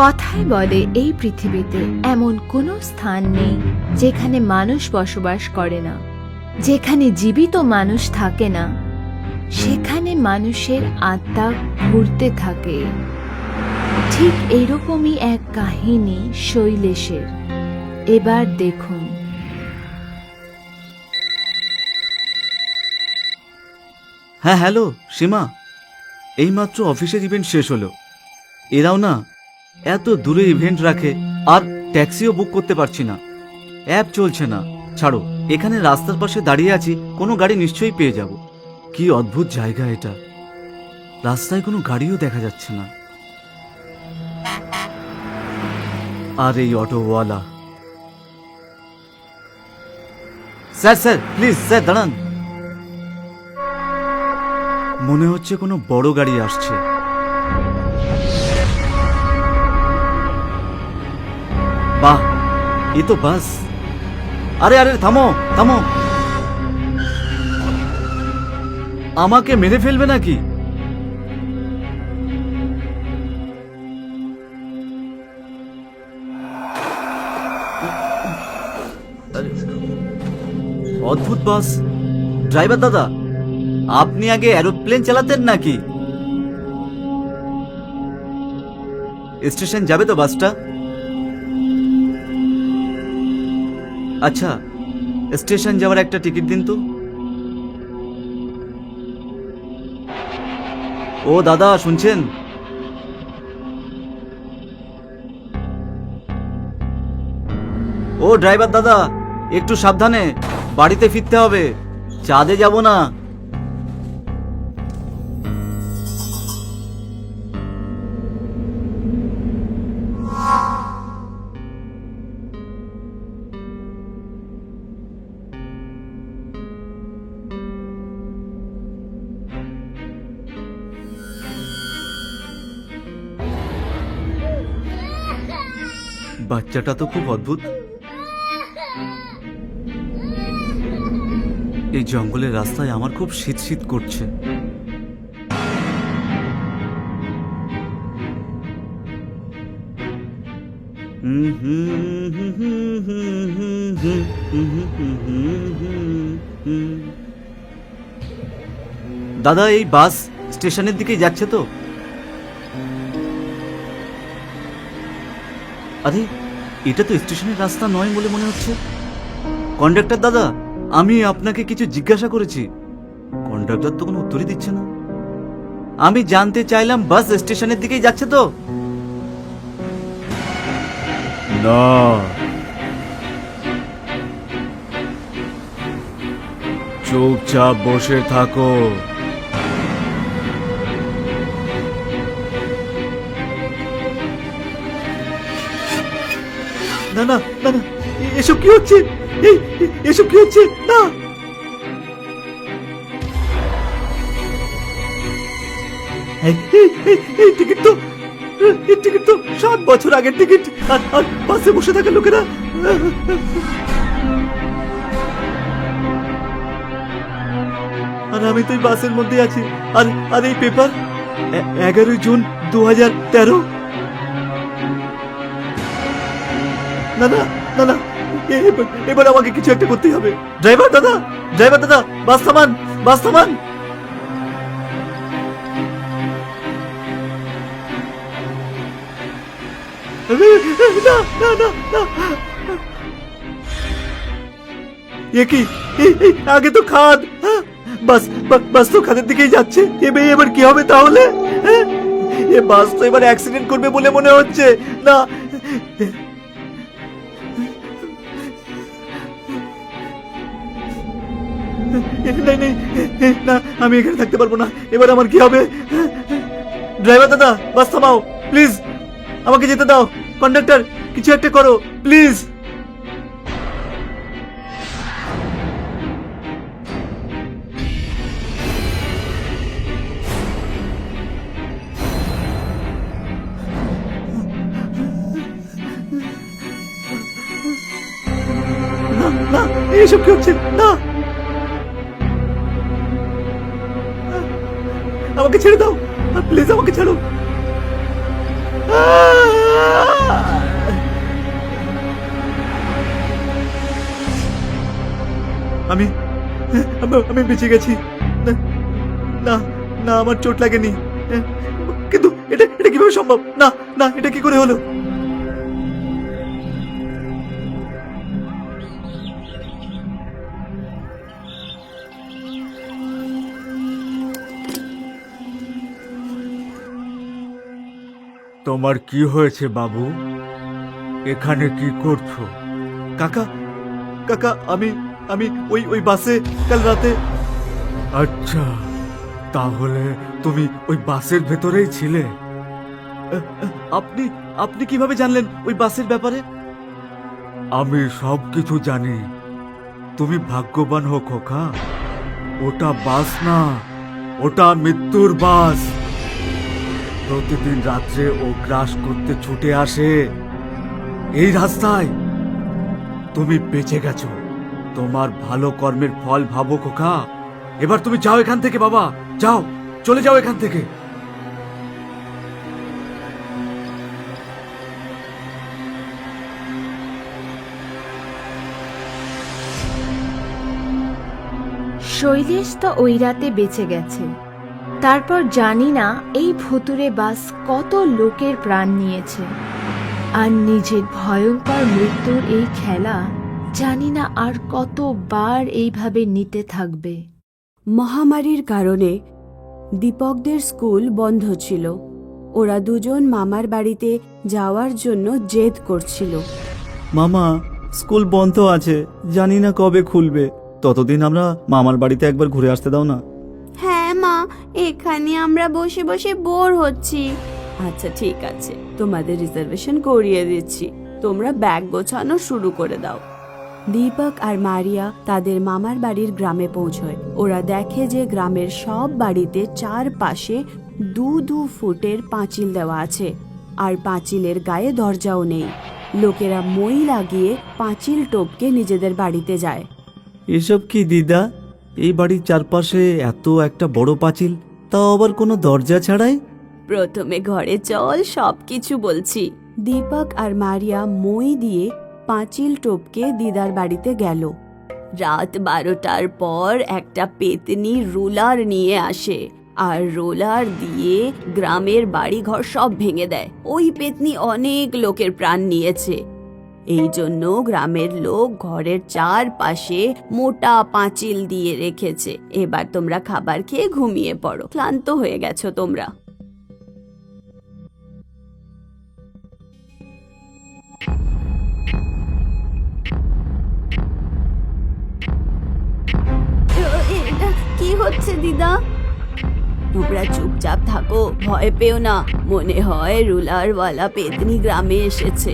কথায় বলে এই পৃথিবীতে এমন কোনো স্থান নেই যেখানে মানুষ বসবাস করে না, যেখানে জীবিত মানুষ থাকে না, সেখানে মানুষের আত্মা ঘুরতে থাকে। ঠিক এরকমই এক কাহিনী শৈলেশের। এবার দেখুন। হ্যাঁ হ্যালো সীমা, এইমাত্র অফিসের ইভেন্ট শেষ হলো। এরাও না এত দূরে ইভেন্ট রাখে, আর ট্যাক্সিও বুক করতে পারছি না, অ্যাপ চলছে না। ছাড়ো, এখানে রাস্তার পাশে দাঁড়িয়ে আছি, কোনো গাড়ি নিশ্চয়ই পেয়ে যাব। কি অদ্ভুত জায়গা এটা, রাস্তায় কোনো গাড়িও দেখা যাচ্ছে না। আর এই অটোওয়ালা। স্যার স্যার প্লিজ স্যার দাঁড়ান, মনে হচ্ছে কোনো বড় গাড়ি আসছে। বাহ, এ তো বাস। আরে আরে থামো থামো, আমাকে মেরে ফেলবে নাকি? অদ্ভুত বাস। ড্রাইভার দাদা, আপনি আগে এরোপ্লেন চালাতেন নাকি? স্টেশন যাবে তো বাসটা? আচ্ছা, স্টেশন যাওয়ার একটা টিকিট দিন তো। ও দাদা, শুনছেন? ও ড্রাইভার দাদা, একটু সাবধানে, বাড়িতে ফিরতে হবে, চাঁদে যাব না। বাচ্চাটা তো খুব অদ্ভুত। এই জঙ্গলের রাস্তায় আমার খুব শীত শীত করছে। দাদা, এই বাস স্টেশনের দিকেই যাচ্ছে তো? আরে, এটা তো স্টেশনের রাস্তা নয় বলে মনে হচ্ছে। কন্ডাক্টর দাদা, আমি আপনাকে কিছু জিজ্ঞাসা করেছি, কন্ডাক্টর তো কোনো উত্তরই দিচ্ছে না। আমি জানতে চাইলাম বাস স্টেশনের দিকেই যাচ্ছে তো? না, চুপচাপ বসে থাকো। না না না না, এসব কি হচ্ছে? এসব কি হচ্ছে? না, এই টিকিট তো, এই টিকিট তো 7 বছর আগের টিকিট। আর বাসে বসে থাকা লোকেরা। আর আমি তো এই বাসের মধ্যে আছি। আর আর এই পেপার 11 জুন 2013। না না না না, এবার আমাকে কিছু একটা করতেই হবে। ড্রাইভার দাদা, ড্রাইভার দাদা, বাস থামান, বাস থামান। না না না না, এ কি? আগে তো খাদ, বাস বাস তো খাদের দিকেই যাচ্ছে। এবার কি হবে তাহলে? এ বাস তো এবার অ্যাক্সিডেন্ট করবে বলে মনে হচ্ছে। না না, আমি এখানে থাকতে পারবো না। এবার আমার কি হবে? ড্রাইভার দাদা, বাস থামাও প্লিজ, আমাকে যেতে দাও। কন্ডাক্টর, কিছু একটা করো প্লিজ। না না, এসব কি হচ্ছে? না, আমাকে ছেড়ে দাও, প্লিজ আমাকে ছাড়ো। আমি আমি বেঁচে গেছি। না না না, আমার চোট লাগেনি, কিন্তু এটা এটা কিভাবে সম্ভব? না না, এটা কি করে হলো? তোমার কি হয়েছে বাবু? এখানে কি করছো? কাকা কাকা, আমি আমি ওই ওই বাসে কাল রাতে। আচ্ছা, তাহলে তুমি ওই বাসের ভেতরেই ছিলে? আপনি আপনি কিভাবে জানলেন ওই বাসের ব্যাপারে? আমি সব কিছু জানি। তুমি ভাগ্যবান হো খোকা, ওটা বাস না, ওটা মৃত্যুর বাস। প্রতিদিন রাত্রে ও গ্রাস করতে ছুটে আসে এই রাস্তায়। তুমি বেঁচে গেছো, তোমার ভালো কর্মের ফল ভাবো খোকা। এবার তুমি যাও এখান থেকে বাবা, যাও, চলে যাও এখান থেকে। শৈলেশ তো ওই রাতে বেঁচে গেছে। তারপর জানি না এই ভুতুরে বাস কত লোকের প্রাণ নিয়েছে, আর নিজের ভয়ঙ্কর মৃত্যুর এই খেলা জানি না আর কতবার এইভাবে নিতে থাকবে। মহামারীর কারণে দীপকদের স্কুল বন্ধ ছিল। ওরা দুজন মামার বাড়িতে যাওয়ার জন্য জেদ করছিল। মামা, স্কুল বন্ধ আছে, জানি না কবে খুলবে। ততদিন আমরা মামার বাড়িতে একবার ঘুরে আসতে দাও না। হ্যাঁ মা, এখানে আমরা বসে বসে বোর হচ্ছি। আচ্ছা ঠিক আছে, তোমাদের রিজার্ভেশন করিয়ে দিচ্ছি, তোমরা ব্যাগ গোছানো শুরু করে দাও। দীপক আর মারিয়া তাদের মামার বাড়ির গ্রামে পৌঁছয়। ওরা দেখে যে গ্রামের সব বাড়িতে চারপাশে 2-2 ফুটের পাঁচিল দেওয়া আছে, আর পাঁচিলের গায়ে দরজাও নেই। লোকেরা মই লাগিয়ে পাঁচিল টপকে নিজেদের বাড়িতে যায়। এসব কি দিদা? এই বাড়ির চারপাশে এত একটা বড় পাঁচিল, তাও আবার কোনো দরজা ছাড়াই? প্রথমে ঘরে চল, সবকিছু বলছি। দীপক আর মারিয়া মই দিয়ে পাঁচিল টপকে দিদার বাড়িতে গেল। রাত 12টার পর একটা পেতনি রোলার নিয়ে আসে, আর রোলার দিয়ে গ্রামের বাড়িঘর সব ভেঙে দেয়। ওই পেতনি অনেক লোকের প্রাণ নিয়েছে। এই জন্য গ্রামের লোক ঘরের চারপাশে মোটা পাঁচিল দিয়ে রেখেছে। এবার তোমরা খাবার খেয়ে ঘুমিয়ে পড়ো, ক্লান্ত হয়ে গেছো তোমরা। এটা কি হচ্ছে দিদা? তোমরা চুপচাপ থাকো, ভয় পেও না। মনে হয় রুলারওয়ালা পেতনি গ্রামে এসেছে।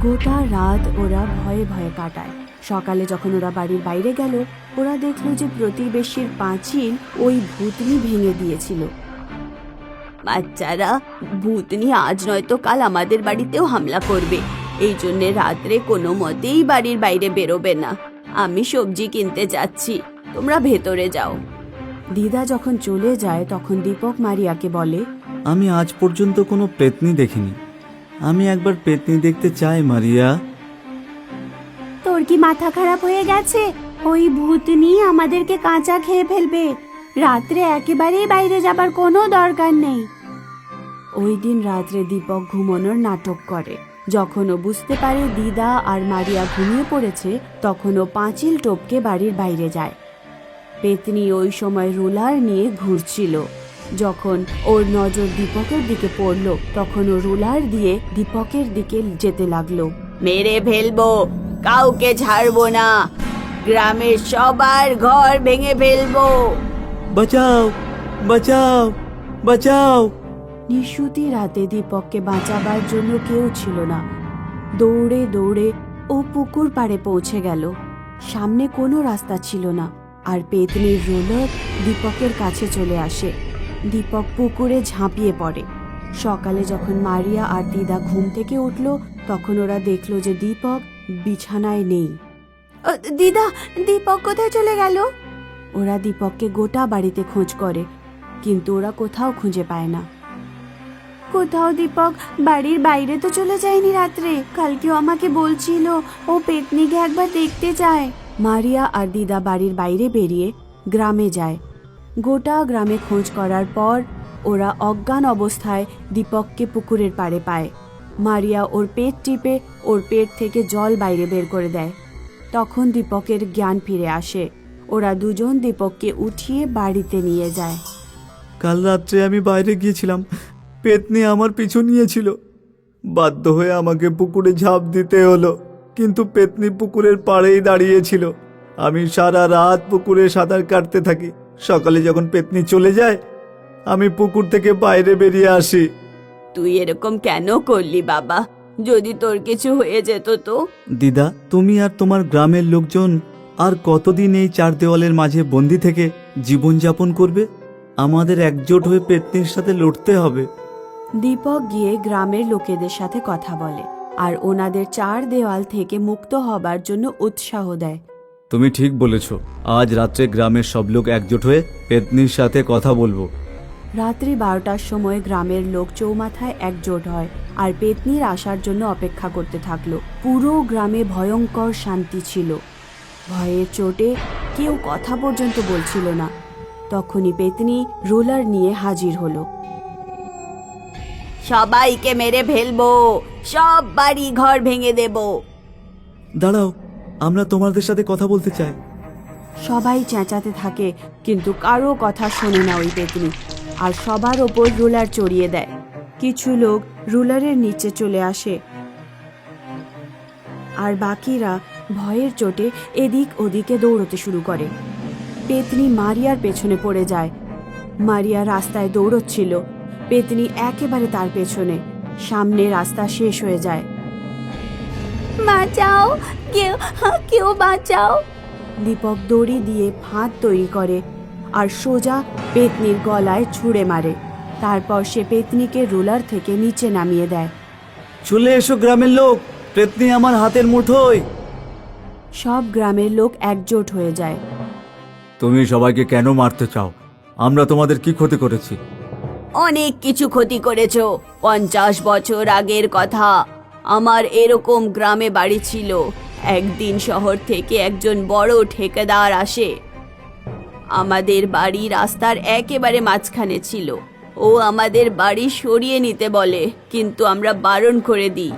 গোটা রাত ওরা ভয়ে ভয়ে কাটায়। সকালে যখন ওরা বাড়ির বাইরে গেল, ওরা দেখলো যে প্রতিবেশীর পাঁচিল ওই ভূতনি ভেঙে দিয়েছিল। বাচ্চারা, ভূতনি আজ নয়তো কাল আমাদের বাড়িতেও হামলা করবে, এই জন্যে রাত্রে কোনো মতেই বাড়ির বাইরে বেরোবে না। আমি সবজি কিনতে যাচ্ছি, তোমরা ভেতরে যাও। দিদা যখন চলে যায় তখন দীপক মারিয়াকে বলে, আমি আজ পর্যন্ত কোনো পেতনি দেখিনি। আমি একবার পেতনি দেখতে চাই মারিয়া। তোর কি মাথা খারাপ হয়ে গেছে? ওই ভূতনি আমাদেরকে কাঁচা খেয়ে ফেলবে। রাত্রে একেবারেই বাইরে যাবার কোনো দরকার নেই। ওই দিন রাত্রে দীপক ঘুমানোর নাটক করে। যখন ও বুঝতে পারে দিদা আর মারিয়া ঘুমিয়ে পড়েছে, তখন ও পাঁচিল টপকে বাড়ির বাইরে যায়। পেতনি ওই সময় রোলার নিয়ে ঘুরছিল। যখন ওর নজর দীপকের দিকে পড়ল, তখন ও রোলার দিয়ে দীপকের দিকে যেতে লাগলো। মেরে ফেলবো, কাউকে ছাড়বো না, গ্রামের সবার ঘর ভেঙে ফেলবো। বাঁচাও বাঁচাও বাঁচাও! নিশুতি রাতে দীপককে বাঁচাবার জন্য কেউ ছিল না। দৌড়ে দৌড়ে ও পুকুর পাড়ে পৌঁছে গেল। সামনে কোনো রাস্তা ছিল না, আর পেতনির রোলার দীপকের কাছে চলে আসে। দীপক পুকুরে ঝাঁপিয়ে পড়ে। সকালে যখন মারিয়া আর দিদা ঘুম থেকে উঠল, তখন ওরা দেখলো যে দীপক বিছানায় নেই। দিদা, দীপক কোথায় চলে গেল? ওরা দীপককে গোটা বাড়িতে খোঁজ করে, কিন্তু ওরা কোথাও খুঁজে পায় না। কোথাও দীপক বাড়ির বাইরে তো চলে যায়নি রাত্রে। কালকেও আমাকে বলছিল ও পেতনিকে একবার দেখতে চায়। মারিয়া আর দিদা বাড়ির বাইরে বেরিয়ে গ্রামে যায়। গোটা গ্রামে খোঁজ করার পর ওরা অজ্ঞান অবস্থায় দীপককে পুকুরের পাড়ে পায়। মারিয়া ওর পেট টিপে ওর পেট থেকে জল বাইরে বের করে দেয়। তখন দীপকের জ্ঞান ফিরে আসে। ওরা দুজন দীপককে উঠিয়ে বাড়িতে নিয়ে যায়। কাল রাত্রে আমি বাইরে গিয়েছিলাম, পেতনি আমার পিছু নিয়েছিল। বাধ্য হয়ে আমাকে পুকুরে ঝাঁপ দিতে হলো, কিন্তু পেতনি পুকুরের পাড়েই দাঁড়িয়েছিল। আমি সারা রাত পুকুরে সাঁতার কাটতে থাকি। সকালে যখন পেতনি চলে যায়, আমি পুকুর থেকে বাইরে বেরিয়ে আসি। তুই এরকম কেন করলি বাবা? যদি তোর কিছু হয়ে যেত তো? দিদা, তুমি আর তোমার গ্রামের লোকজন আর কতদিন এই চার দেওয়ালের মাঝে বন্দি থেকে জীবনযাপন করবে? আমাদের একজোট হয়ে পেতনির সাথে লড়তে হবে। দীপক গিয়ে গ্রামের লোকেদের সাথে কথা বলে আর ওনাদের চার দেওয়াল থেকে মুক্ত হবার জন্য উৎসাহ দেয়। তুমি ঠিক বলেছ, আজ রাত্রে গ্রামের সব লোক একজোট হয়ে পেতনির সাথে কথা বলবো। রাত্রি 12টার সময় গ্রামের লোক চৌমাথায় একজোট হয় আর পেতনির আসার জন্য অপেক্ষা করতে থাকলো। পুরো গ্রামে ভয়ঙ্কর শান্তি ছিল। ভয়ের চোটে কেউ কথা পর্যন্ত বলছিল না। তখনই পেতনি রুলার নিয়ে হাজির হলো। সবাইকে মেরে ফেলবো, সব বাড়ি ঘর ভেঙে দেব। দাঁড়াও, আমরা তোমাদের সাথে কথা বলতে চাই। সবাই চেঁচাতে থাকে, কিন্তু কারো কথা শোনে না ওই পেতনি, আর সবার ওপর রুলার চড়িয়ে দেয়। কিছু লোক রুলারের নিচে চলে আসে আর বাকিরা ভয়ের চোটে এদিক ওদিকে দৌড়তে শুরু করে। পেতনি মারিয়ার পেছনে পড়ে যায়। মারিয়া রাস্তায় দৌড়চ্ছিল, পেতনি একেবারে তার পেছনে। সামনে রাস্তা শেষ হয়ে যায়। বাঁচাও, কেউ বাঁচাও। দীপক দড়ি দিয়ে ফাঁদ তৈরি করে আর সোজা পেতনির গলায় ছুঁড়ে মারে। তারপর সে পেতনিকে রুলার থেকে নিচে নামিয়ে দেয়। চলে এসো গ্রামের লোক, পেতনি আমার হাতের মুঠোয়। সব গ্রামের লোক একজোট হয়ে যায়। তুমি সবাইকে কেন মারতে চাও? আমরা তোমাদের কি ক্ষতি করেছি? অনেক কিছু ক্ষতি করেছো। 50 বছর আগের কথা। আমার এরকম গ্রামে বাড়ি ছিল। একদিন শহর থেকে একজন বড় ঠিকাদার আসে। আমাদের বাড়ি রাস্তার একেবারে মাঝখানে ছিল। ও আমাদের বাড়ি সরিয়ে নিতে বলে, কিন্তু আমরা বারণ করে দিই।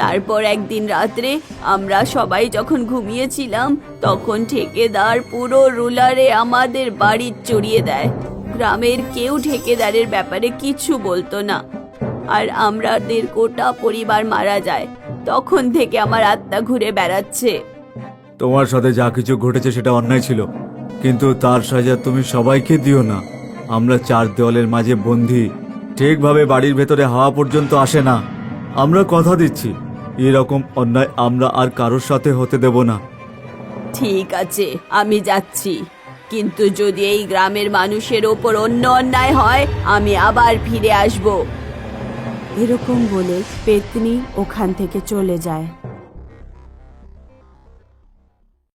তারপর একদিন রাত্রে আমরা সবাই যখন ঘুমিয়েছিলাম, তখন ঠিকাদার পুরো রুলারে আমাদের বাড়ি চড়িয়ে দেয়। গ্রামের কেউ ঠিকাদারের ব্যাপারে কিছু বলতো না, আর আমাদের গোটা পরিবার মারা যায়। তখন থেকে আমার আত্মা ঘুরে বেড়াচ্ছে। তোমার সাথে যা কিছু ঘটেছে সেটা অন্যায় ছিল, কিন্তু তার সাজা তুমি সবাইকে দিও না। আমরা চার দেওয়ালের মাঝে বন্দী, ঠিকভাবে বাড়ির ভেতরে হাওয়া পর্যন্ত আসে না। আমরা কথা দিচ্ছি, এরকম অন্যায় আমরা আর কারোর সাথে হতে দেব না। ঠিক আছে, আমি যাচ্ছি, কিন্তু যদি এই গ্রামের মানুষের ওপর অন্য অন্যায় হয়, আমি আবার ফিরে আসব। এরকম বলে পেতনি ওখান থেকে চলে যায়।